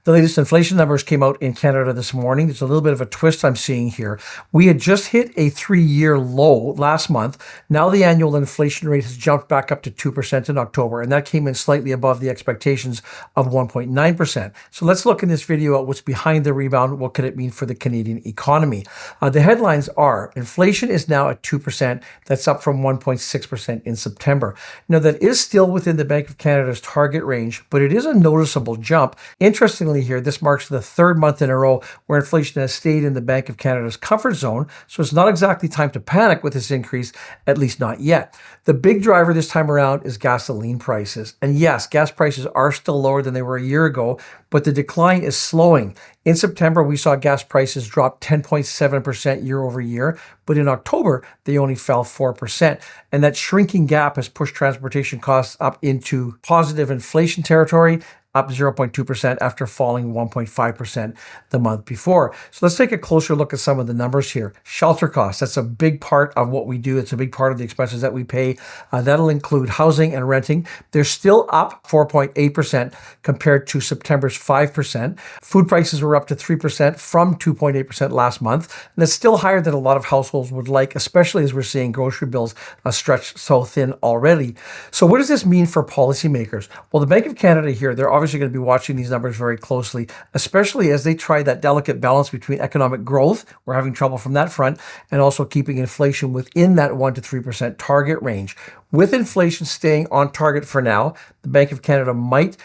The latest inflation numbers came out in Canada this morning. There's a little bit of a twist I'm seeing here. We had just hit a 3-year low last month. Now the annual inflation rate has jumped back up to 2% in October, and that came in slightly above the expectations of 1.9%. So let's look in this video at what's behind the rebound. What could it mean for the Canadian economy? The headlines are inflation is now at 2%. That's up from 1.6% in September. Now that is still within the Bank of Canada's target range, but it is a noticeable jump. Interestingly here, this marks the third month in a row where inflation has stayed in the Bank of Canada's comfort zone, so it's not exactly time to panic with this increase, at least not yet. The big driver this time around is gasoline prices. And yes, gas prices are still lower than they were a year ago, but the decline is slowing. In September, we saw gas prices drop 10.7% year over year, but in October, they only fell 4%. And that shrinking gap has pushed transportation costs up into positive inflation territory, up 0.2% after falling 1.5% the month before. So let's take a closer look at some of the numbers here. Shelter costs, that's a big part of what we do. It's a big part of the expenses that we pay. That'll include housing and renting. They're still up 4.8% compared to September's 5%. Food prices were up to 3% from 2.8% last month. And that's still higher than a lot of households would like, especially as we're seeing grocery bills stretched so thin already. So what does this mean for policymakers? Well, the Bank of Canada here, they're obviously going to be watching these numbers very closely, especially as they try that delicate balance between economic growth, we're having trouble from that front, and also keeping inflation within that 1% to 3% target range. With inflation staying on target for now, the Bank of Canada might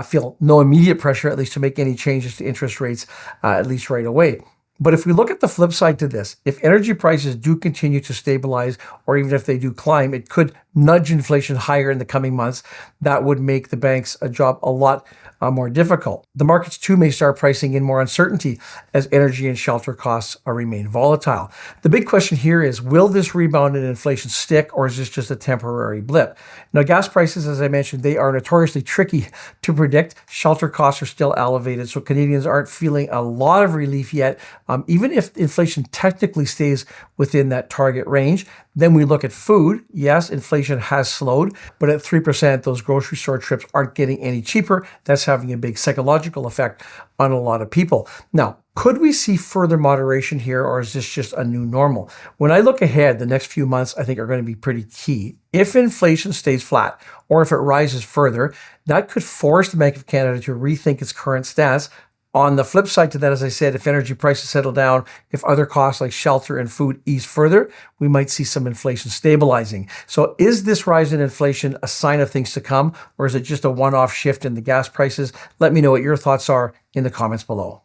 feel no immediate pressure, at least to make any changes to interest rates, at least right away. But if we look at the flip side to this, if energy prices do continue to stabilize, or even if they do climb, it could nudge inflation higher in the coming months. That would make the bank's job a lot more difficult. The markets too may start pricing in more uncertainty as energy and shelter costs remain volatile. The big question here is, will this rebound in inflation stick, or is this just a temporary blip? Now, gas prices, as I mentioned, they are notoriously tricky to predict. Shelter costs are still elevated, so Canadians aren't feeling a lot of relief yet. Even if inflation technically stays within that target range, then we look at food. Yes, inflation has slowed, but at 3%, those grocery store trips aren't getting any cheaper. That's having a big psychological effect on a lot of people. Now, could we see further moderation here, or is this just a new normal? When I look ahead, the next few months I think are going to be pretty key. If inflation stays flat, or if it rises further, that could force the Bank of Canada to rethink its current stance. On the flip side to that, as I said, if energy prices settle down, if other costs like shelter and food ease further, we might see some inflation stabilizing. So is this rise in inflation a sign of things to come, or is it just a one-off shift in the gas prices? Let me know what your thoughts are in the comments below.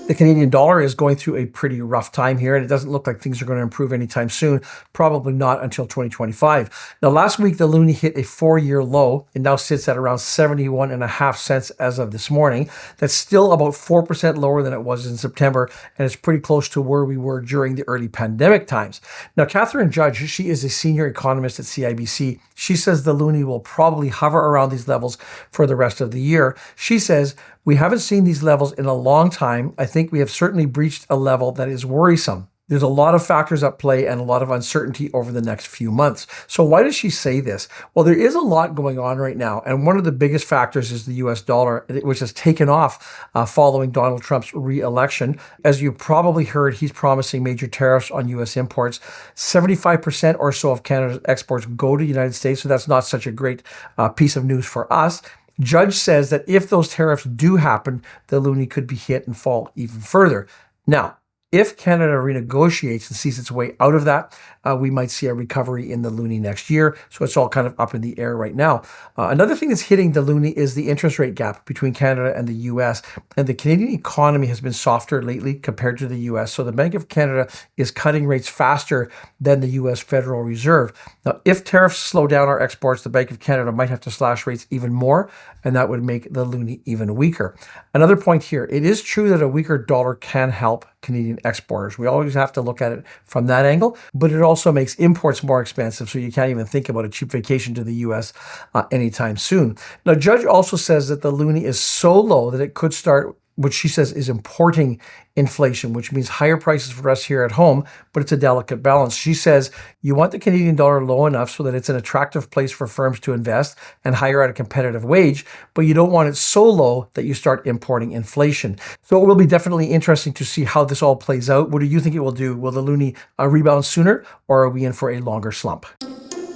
The Canadian dollar is going through a pretty rough time here, and it doesn't look like things are going to improve anytime soon, probably not until 2025. Now, last week, the loonie hit a 4-year low and now sits at around 71.5 cents as of this morning. That's still about 4% lower than it was in September, and it's pretty close to where we were during the early pandemic times. Now, Catherine Judge, she is a senior economist at CIBC. She says the loonie will probably hover around these levels for the rest of the year. She says, "We haven't seen these levels in a long time. I think we have certainly breached a level that is worrisome. There's a lot of factors at play and a lot of uncertainty over the next few months." So why does she say this? Well, there is a lot going on right now. And one of the biggest factors is the US dollar, which has taken off following Donald Trump's re-election. As you probably heard, he's promising major tariffs on US imports. 75% or so of Canada's exports go to the United States. So that's not such a great piece of news for us. Judge says that if those tariffs do happen, the loonie could be hit and fall even further. Now, if Canada renegotiates and sees its way out of that, we might see a recovery in the loonie next year. So it's all kind of up in the air right now. Another thing that's hitting the loonie is the interest rate gap between Canada and the US. And the Canadian economy has been softer lately compared to the US. So the Bank of Canada is cutting rates faster than the US Federal Reserve. Now, if tariffs slow down our exports, the Bank of Canada might have to slash rates even more, and that would make the loonie even weaker. Another point here, it is true that a weaker dollar can help Canadian exporters. We always have to look at it from that angle, but it also makes imports more expensive, so you can't even think about a cheap vacation to the US anytime soon. Now, Judge also says that the loonie is so low that it could start which she says is importing inflation, which means higher prices for us here at home, but it's a delicate balance. She says you want the Canadian dollar low enough so that it's an attractive place for firms to invest and hire at a competitive wage, but you don't want it so low that you start importing inflation. So it will be definitely interesting to see how this all plays out. What do you think it will do? Will the loonie rebound sooner, or are we in for a longer slump?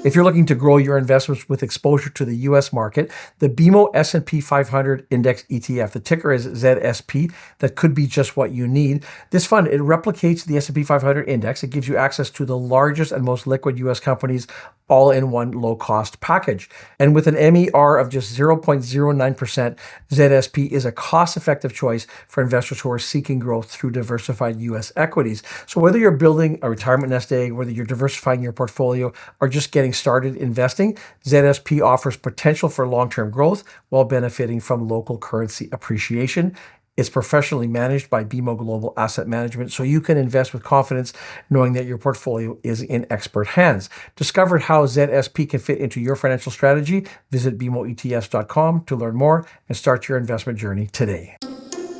If you're looking to grow your investments with exposure to the U.S. market, the BMO S&P 500 Index ETF, the ticker is ZSP, that could be just what you need. This fund, it replicates the S&P 500 Index. It gives you access to the largest and most liquid U.S. companies all in one low-cost package. And with an MER of just 0.09%, ZSP is a cost-effective choice for investors who are seeking growth through diversified U.S. equities. So whether you're building a retirement nest egg, whether you're diversifying your portfolio, or just getting started investing, ZSP offers potential for long-term growth while benefiting from local currency appreciation. It's professionally managed by BMO Global Asset Management, so you can invest with confidence knowing that your portfolio is in expert hands. Discover how ZSP can fit into your financial strategy. Visit bmoetfs.com to learn more and start your investment journey today.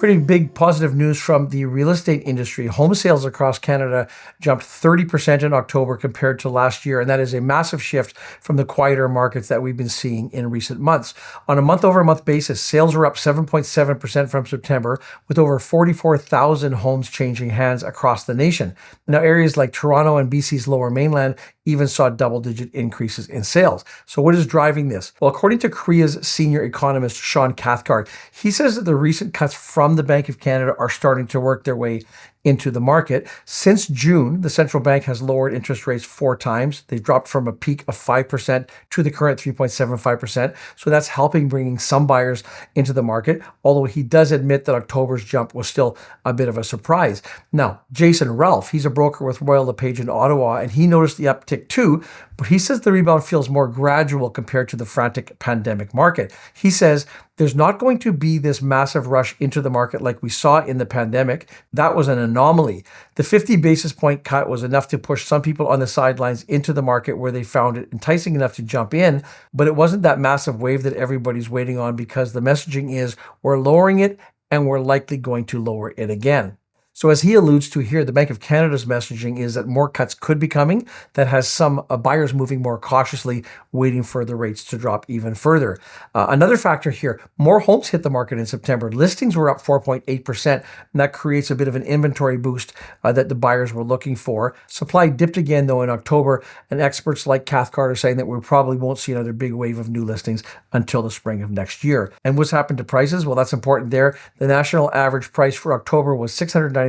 Pretty big positive news from the real estate industry. Home sales across Canada jumped 30% in October compared to last year, and that is a massive shift from the quieter markets that we've been seeing in recent months. On a month-over-month basis, sales were up 7.7% from September, with over 44,000 homes changing hands across the nation. Now, areas like Toronto and BC's Lower Mainland even saw double-digit increases in sales. So what is driving this? Well, according to CREA's senior economist, Sean Cathcart, he says that the recent cuts from the Bank of Canada are starting to work their way into the market. Since June, the central bank has lowered interest rates 4 times. They've dropped from a peak of 5% to the current 3.75%. So that's helping bringing some buyers into the market, although he does admit that October's jump was still a bit of a surprise. Now, Jason Ralph, he's a broker with Royal LePage in Ottawa, and he noticed the uptick too, but he says the rebound feels more gradual compared to the frantic pandemic market. He says there's not going to be this massive rush into the market like we saw in the pandemic. That was an anomaly. The 50 basis point cut was enough to push some people on the sidelines into the market where they found it enticing enough to jump in, but it wasn't that massive wave that everybody's waiting on, because the messaging is we're lowering it and we're likely going to lower it again. So as he alludes to here, the Bank of Canada's messaging is that more cuts could be coming. That has some buyers moving more cautiously, waiting for the rates to drop even further. Another factor here, more homes hit the market in September. Listings were up 4.8%, and that creates a bit of an inventory boost that the buyers were looking for. Supply dipped again, though, in October, and experts like Cathcart are saying that we probably won't see another big wave of new listings until the spring of next year. And what's happened to prices? Well, that's important there. The national average price for October was $696,166.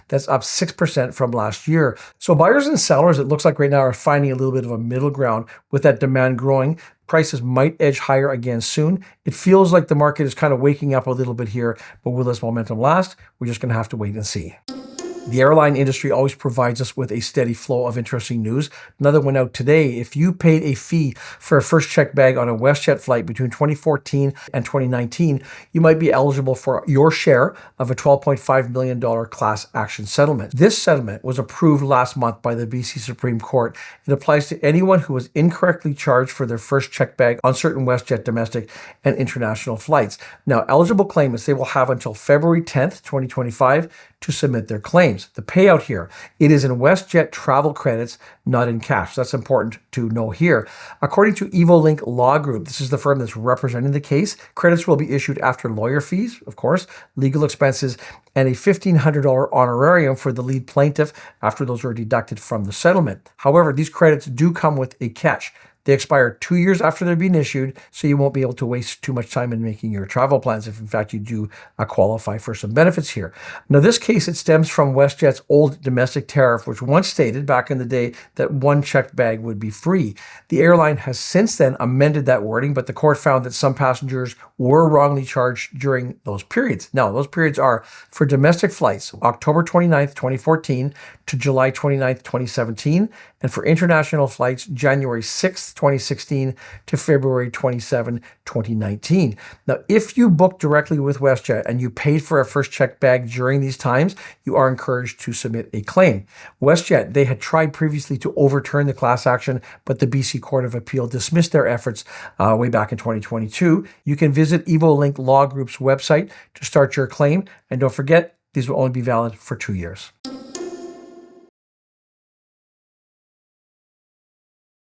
That's up 6% from last year. So buyers and sellers, it looks like right now, are finding a little bit of a middle ground. With that demand growing, prices might edge higher again soon. It feels like the market is kind of waking up a little bit here, but will this momentum last? We're just going to have to wait and see. The airline industry always provides us with a steady flow of interesting news. Another one out today: if you paid a fee for a first check bag on a WestJet flight between 2014 and 2019, you might be eligible for your share of a $12.5 million class action settlement. This settlement was approved last month by the BC Supreme Court. It applies to anyone who was incorrectly charged for their first check bag on certain WestJet domestic and international flights. Now, eligible claimants, they will have until February 10th, 2025 to submit their claims. The payout here, it is in WestJet travel credits, not in cash. That's important to know here. According to Evolink Law Group, this is the firm that's representing the case, credits will be issued after lawyer fees, of course, legal expenses, and a $1,500 honorarium for the lead plaintiff after those are deducted from the settlement. However, these credits do come with a catch. They expire 2 years after they're being issued, so you won't be able to waste too much time in making your travel plans if, in fact, you do qualify for some benefits here. Now, this case, it stems from WestJet's old domestic tariff, which once stated back in the day that one checked bag would be free. The airline has since then amended that wording, but the court found that some passengers were wrongly charged during those periods. Now, those periods are for domestic flights, October 29th, 2014 to July 29th, 2017, and for international flights, January 6th, 2016 to February 27, 2019. Now, if you book directly with WestJet and you paid for a first checked bag during these times, you are encouraged to submit a claim. WestJet, they had tried previously to overturn the class action, but the BC Court of Appeal dismissed their efforts way back in 2022. You can visit Evolink Law Group's website to start your claim, and don't forget, these will only be valid for 2 years.